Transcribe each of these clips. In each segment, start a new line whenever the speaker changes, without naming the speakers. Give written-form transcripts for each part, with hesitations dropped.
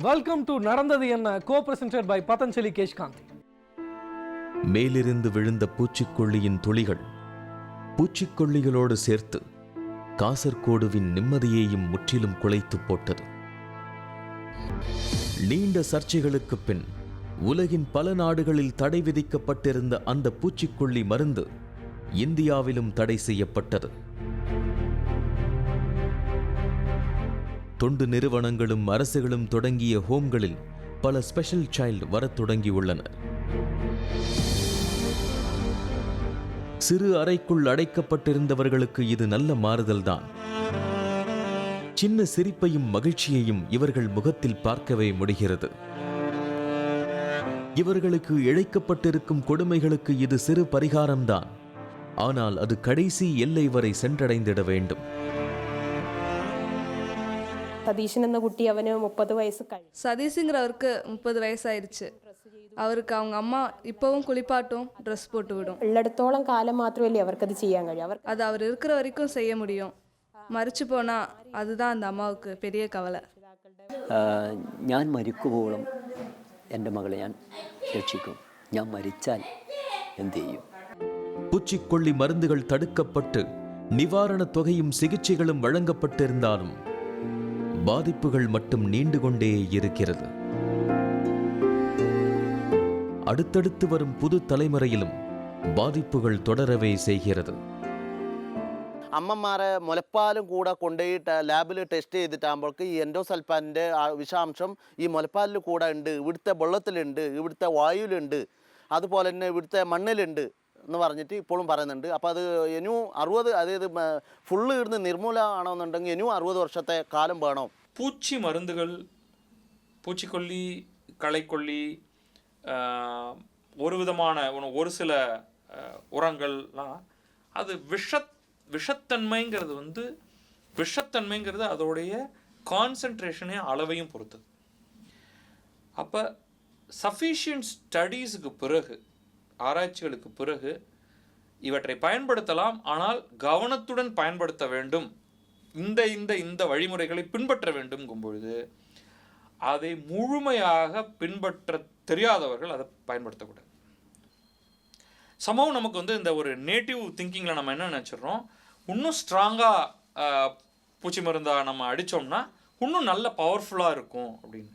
Welcome to நடந்தது என்ன, கோ-பிரசன்டட் by Patanjali கேஷ்காந்தி.
மேலிருந்து விழுந்த பூச்சிக்கொல்லியின் துளிகள் பூச்சிக்கொல்லிகளோடு சேர்த்து காசர்கோடுவின் நிம்மதியையும் முற்றிலும் குலைத்து போட்டது. நீண்ட சர்ச்சைகளுக்கு பின் உலகின் பல நாடுகளில் தடை விதிக்கப்பட்டிருந்த அந்த பூச்சிக்கொல்லி மருந்து இந்தியாவிலும் தடை செய்யப்பட்டது. தொண்டு நிறுவனங்களும் அரசுகளும் தொடங்கிய ஹோம்களில் பல ஸ்பெஷல் சைல்டு வரத் தொடங்கியுள்ளனர். சிறு அறைக்குள் அடைக்கப்பட்டிருந்தவர்களுக்கு இது நல்ல மாறுதல்தான். சின்ன சிரிப்பையும் மகிழ்ச்சியையும் இவர்கள் முகத்தில் பார்க்கவே முடிகிறது. இவர்களுக்கு இழைக்கப்பட்டிருக்கும் கொடுமைகளுக்கு இது சிறு பரிகாரம்தான். ஆனால் அது கடைசி எல்லை வரை சென்றடைந்திட வேண்டும்.
சதீஷன் என்ற குட்டி அவனு 30 வயசு കഴിഞ്ഞു.
சதீஷுங்கிறவருக்கு 30 வயசாயிருச்சு. அவருக்கு அவங்க அம்மா இப்பவும் குளிப்பாட்டும், ட்ரெஸ் போட்டு விடும்.
ഉള്ളിടത്തോളം കാലം മാത്രമല്ലേ അവർക്കത് ചെയ്യാൻ കഴിയും.
அது அவர் இருக்கிற வரைக்கும் செய்ய முடியும். മരിച്ചു പോனா அதுதான் அந்த அம்மாவுக்கு பெரிய கவலை.
ഞാൻ മരിക്കുവോളം എൻ്റെ മകളെ ഞാൻ രക്ഷിക്കും. ഞാൻ മരിച്ചാൽ എന്ത് ചെയ്യും?
பூச்சிக்கொல்லி மருந்துகள் தடுக்கப்பட்டு நிவாரணத் தொகையும் சிகிச்சைகளும் வழங்கப்பட்டிருந்தாலும் பாதிப்புகள் மட்டும் நீண்டு கொண்டே இருக்கிறது. அடுத்தடுத்து வரும் புது தலைமுறையிலும் பாதிப்புகள் தொடரவே செய்கிறது.
അമ്മമാരെ മുലപ്പാലും കൂടെ കൊണ്ടുപോയിട്ട് ലാബിൽ ടെസ്റ്റ് ചെയ്തിട്ടാകുമ്പോഴേക്ക് ഈ എൻഡോസൾഫാനിൻ്റെ വിഷാംശം ഈ മുലപ്പാലിൽ കൂടെ ഉണ്ട്, ഇവിടുത്തെ വെള്ളത്തിലുണ്ട്, ഇവിടുത്തെ വായുവിലുണ്ട്, അതുപോലെ തന്നെ ഇവിടുത്തെ മണ്ണിലുണ്ട് എന്ന് പറഞ്ഞിട്ട് ഇപ്പോഴും പറയുന്നുണ്ട്. അപ്പോൾ അത് ഇനിയും 60, അതായത് ഫുള്ള് ഇടുന്ന് നിർമൂലമാണെന്നുണ്ടെങ്കിൽ ഇനിയും 60 വർഷത്തെ കാലം വേണം.
பூச்சி மருந்துகள், பூச்சிக்கொல்லி, களைக்கொல்லி, ஒரு விதமான ஒரு சில உரங்கள்லாம் அது விஷத்தன்மைங்கிறது விஷத்தன்மைங்கிறது அதோடைய கான்சன்ட்ரேஷனையும் அளவையும் பொறுத்தது. அப்போ சஃபிஷியன்ட் ஸ்டடீஸுக்கு பிறகு, ஆராய்ச்சிகளுக்கு பிறகு இவற்றை பயன்படுத்தலாம். ஆனால் கவனத்துடன் பயன்படுத்த வேண்டும். இந்த இந்த இந்த வழிமுறைகளை பின்பற்ற வேண்டும்ங்கும் பொழுது அதை முழுமையாக பின்பற்ற தெரியாதவர்கள் அதை பயன்படுத்தக்கூடாது. சம்பவம் நமக்கு இந்த ஒரு நேட்டிவ் திங்கிங்கில் நம்ம என்ன நினச்சிடறோம், இன்னும் ஸ்ட்ராங்காக பூச்சி மருந்தாக நம்ம அடித்தோம்னா இன்னும் நல்ல பவர்ஃபுல்லாக இருக்கும் அப்படின்னு.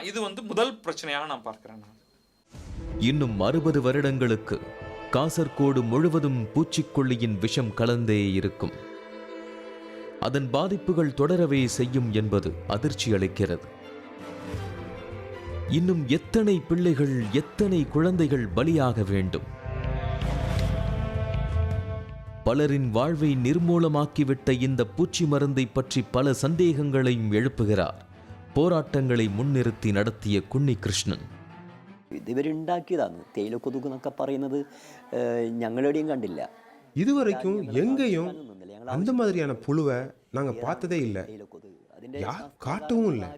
இது முதல் பிரச்சனையாக நான் பார்க்குறேன். நான்
இன்னும் 60 வருடங்களுக்கு காசர்கோடு முழுவதும் பூச்சிக்கொல்லியின் விஷம் கலந்தே இருக்கும். அதன் பாதிப்புகள் தொடரவே செய்யும் என்பது அதிர்ச்சி அளிக்கிறது. இன்னும் எத்தனை பிள்ளைகள், எத்தனை குழந்தைகள் பலியாக வேண்டும்? பலரின் வாழ்வை நிர்மூலமாக்கிவிட்ட இந்த பூச்சி மருந்தை பற்றி பல சந்தேகங்களையும் எழுப்புகிறார் போராட்டங்களை முன்னிறுத்தி நடத்திய குன்னி கிருஷ்ணன்.
ഇവരുണ്ടാക്കിയതാണ് തേയിലക്കൊതുക് എന്നൊക്കെ പറയുന്നത്. ഞങ്ങളെവിടെയും കണ്ടില്ല.
இதுவரைக்கும் எங்கேயும் அந்த மாதிரியான புழுவை நாங்க பார்த்ததே இல்லை. காட்டவும் இல்லை.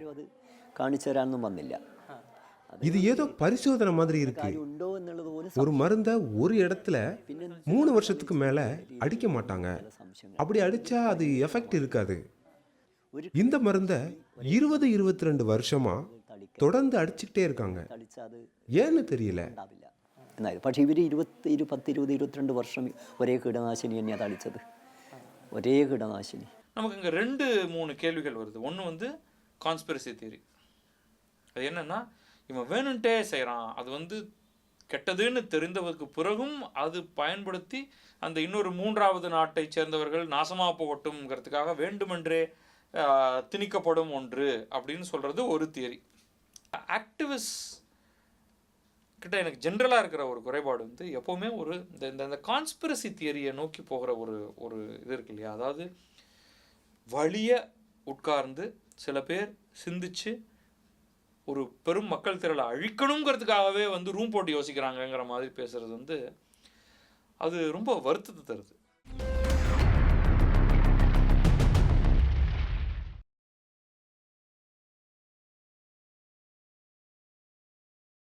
കാണിച്ചു തരാനൊന്നും വന്നില്ല.
இது ஏதோ பரிசோதனை மாதிரி இருக்கு. ஒரு மருந்தை ஒரு இடத்துல 3 வருஷத்துக்கு மேல அடிக்க மாட்டாங்க. அப்படி அடிச்சா அது எஃபெக்ட் இருக்காது. இந்த மருந்தை 20-22 வருஷமா தொடர்ந்து அடிச்சுக்கிட்டே இருக்காங்க. ஏன்னு தெரியல.
പക്ഷേ ഇവർ 10-20-22 വർഷം ഒരേ കീടനാശിനി തന്നെയാണ് തളിച്ചത്. ഒരേ കീടനാശിനി.
நமக்கு இங்கே 2-3 கேள்விகள் வருது. ஒன்று கான்ஸ்பிரசி தியரி. அது என்னன்னா, இவன் வேணுன்ட்டே செய்கிறான், அது கெட்டதுன்னு தெரிந்தவருக்கு பிறகும் அது பயன்படுத்தி அந்த இன்னொரு 3வது நாட்டை சேர்ந்தவர்கள் நாசமாக போகட்டும்ங்கிறதுக்காக வேண்டுமென்றே திணிக்கப்படும் ஒன்று அப்படின்னு சொல்கிறது ஒரு தியரி. ஆக்டிவிஸ்ட் கிட்ட எனக்கு ஜென்ரலாக இருக்கிற ஒரு குறைபாடு எப்போவுமே இந்த கான்ஸ்பிரசி தியரியை நோக்கி போகிற ஒரு இது இருக்கு இல்லையா. அதாவது வலிய உட்கார்ந்து சில பேர் சிந்திச்சு ஒரு பெரும் மக்கள் திரளை அழிக்கணுங்கிறதுக்காகவே ரூம் போட்டு யோசிக்கிறாங்கங்கிற மாதிரி பேசுகிறது அது ரொம்ப வருத்தத்தை தருது.